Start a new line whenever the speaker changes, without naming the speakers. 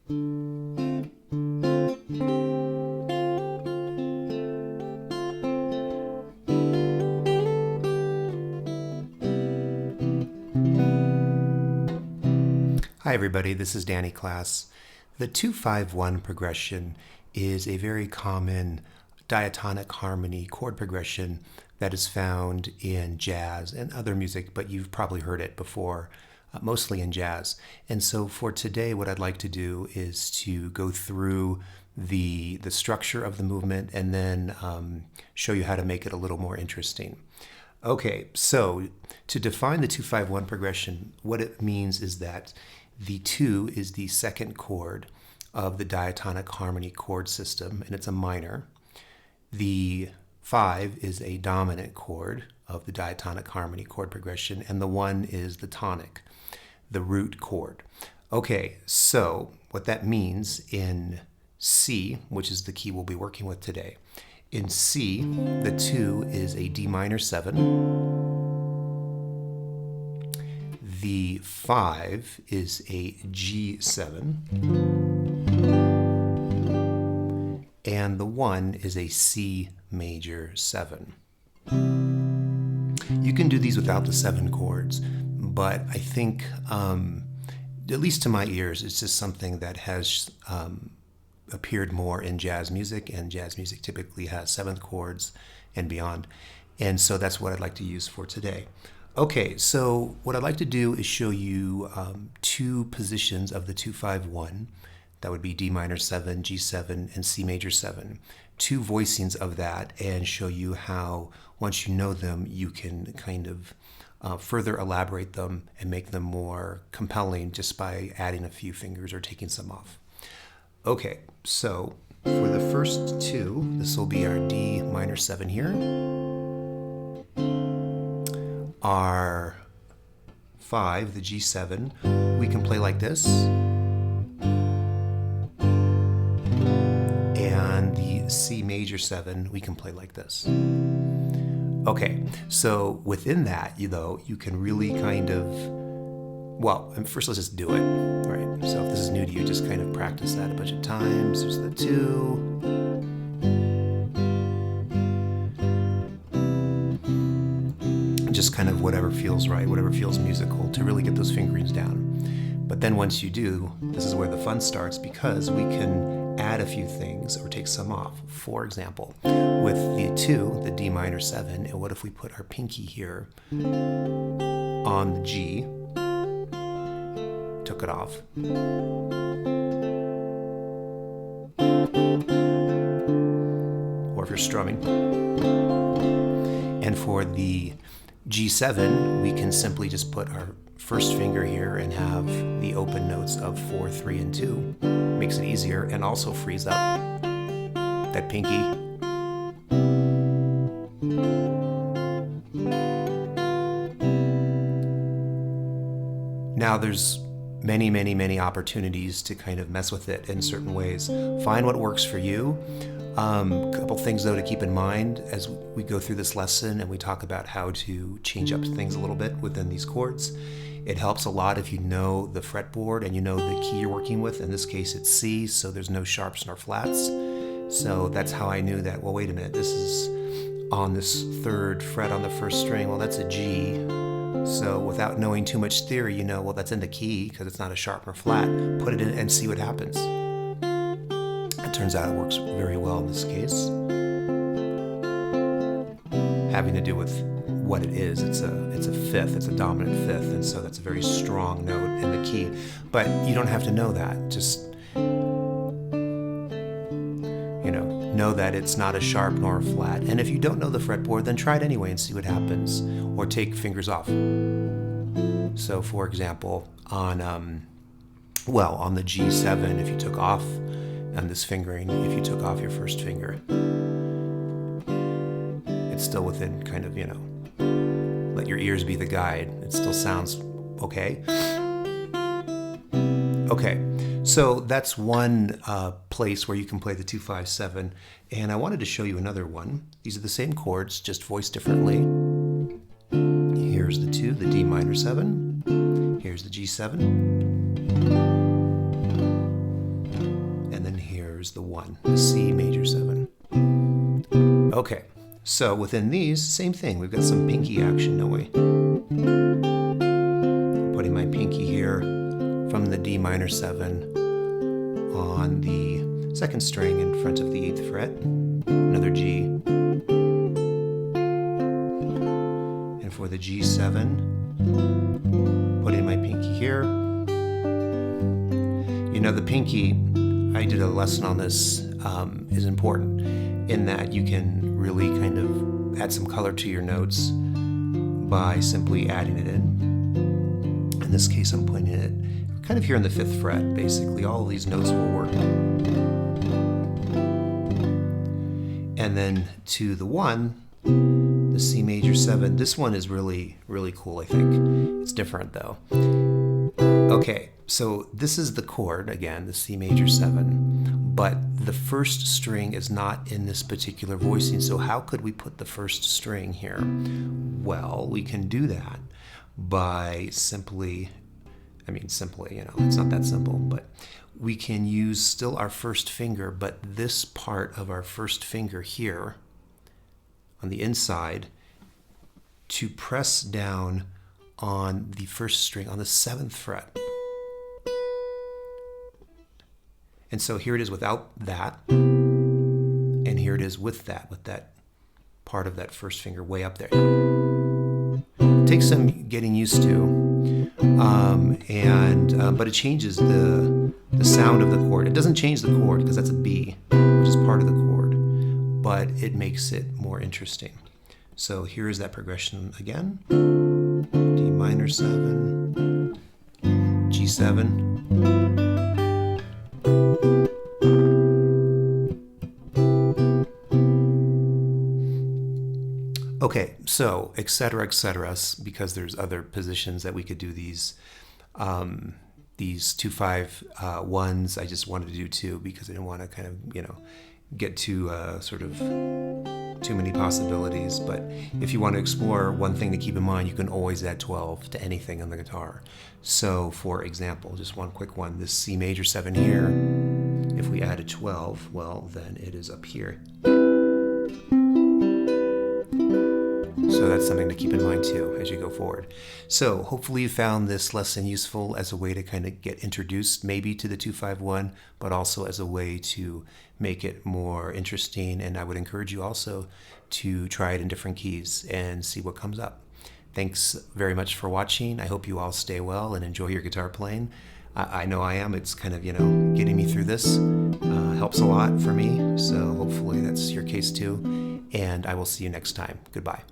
Hi everybody, this is Danny Class. The 2-5-1 progression is a very common diatonic harmony chord progression that is found in jazz and other music, but you've probably heard it before, mostly in jazz. And so for today, what I'd like to do is to go through the structure of the movement and then show you how to make it a little more interesting. Okay, so to define the 2-5-1 progression, what it means is that the 2 is the second chord of the diatonic harmony chord system, and it's a minor. The 5 is a dominant chord of the diatonic harmony chord progression, and the 1 is the tonic, the root chord. Okay, so what that means in C, which is the key we'll be working with today, in C, the 2 is a D minor 7. The 5 is a G7, and the 1 is a C major 7. You can do these without the 7 chords, but I think, at least to my ears, it's just something that has appeared more in jazz music, and jazz music typically has 7th chords and beyond, and so that's what I'd like to use for today. Okay, so what I'd like to do is show you 2 positions of the 2-5-1. That would be D minor 7, G7, and C major 7. 2 voicings of that, and show you how, once you know them, you can kind of further elaborate them and make them more compelling just by adding a few fingers or taking some off. Okay, so for the first 2, this will be our D minor 7 here. Our 5, the G7, we can play like this. And the C major 7, we can play like this. Okay, so within that, you can really kind of, well, first let's just do it, all right? So if this is new to you, just kind of practice that a bunch of times. There's the 2. Just kind of whatever feels right, whatever feels musical, to really get those fingerings down. But then once you do, this is where the fun starts, because we can add a few things or take some off. For example, with the 2, the D minor 7, and what if we put our pinky here on the G, took it off, or if you're strumming. And for the G7, we can simply just put our first finger here and have the open notes of 4, 3, and 2. Makes it easier and also frees up that pinky. Now there's many opportunities to kind of mess with it in certain ways. Find what works for you. A couple things though to keep in mind as we go through this lesson and we talk about how to change up things a little bit within these chords. It helps a lot if you know the fretboard and you know the key you're working with. In this case it's C, so there's no sharps nor flats. So that's how I knew that, well, wait a minute, this is on this 3rd fret on the 1st string. Well, that's a G. So without knowing too much theory, you know, well, that's in the key because it's not a sharp or flat. Put it in and see what happens. It turns out it works very well in this case. Having to do with what it is, it's a 5th, it's a dominant 5th, and so that's a very strong note in the key. But you don't have to know that. Just know that it's not a sharp nor a flat. And if you don't know the fretboard, then try it anyway and see what happens, or take fingers off. So for example, on the G7, if you took off on this fingering, if you took off your first finger, it's still within kind of, let your ears be the guide. It still sounds okay. Okay, so that's one place where you can play the 2-5-7, and I wanted to show you another one. These are the same chords, just voiced differently. Here's the 2, the D minor 7. Here's the G7. here's the 1, the C major 7. Okay, so within these, same thing. We've got some pinky action, don't we? Putting my pinky here from the D minor 7 on the 2nd string in front of the 8th fret, another G. And for the G7, putting my pinky here. You know, the pinky, I did a lesson on this, is important in that you can really kind of add some color to your notes by simply adding it in. In this case, I'm putting it kind of here in the 5th fret, basically. All of these notes will work. And then to the 1, the C major 7. This one is really, really cool, I think. It's different, though. Okay, so this is the chord, again, the C major 7, but the 1st string is not in this particular voicing, so how could we put the 1st string here? Well, we can do that by simply, you know, it's not that simple, but we can use still our 1st finger, but this part of our 1st finger here on the inside to press down on the 1st string on the 7th fret. And so here it is without that, and here it is with that part of that 1st finger way up there. It takes some getting used to, but it changes the sound of the chord. It doesn't change the chord because that's a B, which is part of the chord, but it makes it more interesting. So here is that progression again. D minor 7, G7. Okay, so et cetera, because there's other positions that we could do these 2-5-1s. I just wanted to do 2 because I didn't want to kind of, you know, get too sort of too many possibilities. But if you want to explore, one thing to keep in mind, you can always add 12 to anything on the guitar. So for example, just one quick one, this C major 7 here, if we add a 12, well, then it is up here. So that's something to keep in mind too as you go forward. So hopefully you found this lesson useful as a way to kind of get introduced maybe to the 2-5-1, but also as a way to make it more interesting. And I would encourage you also to try it in different keys and see what comes up. Thanks very much for watching. I hope you all stay well and enjoy your guitar playing. I know I am. It's kind of, you know, getting me through this. Helps a lot for me. So hopefully that's your case too. And I will see you next time. Goodbye.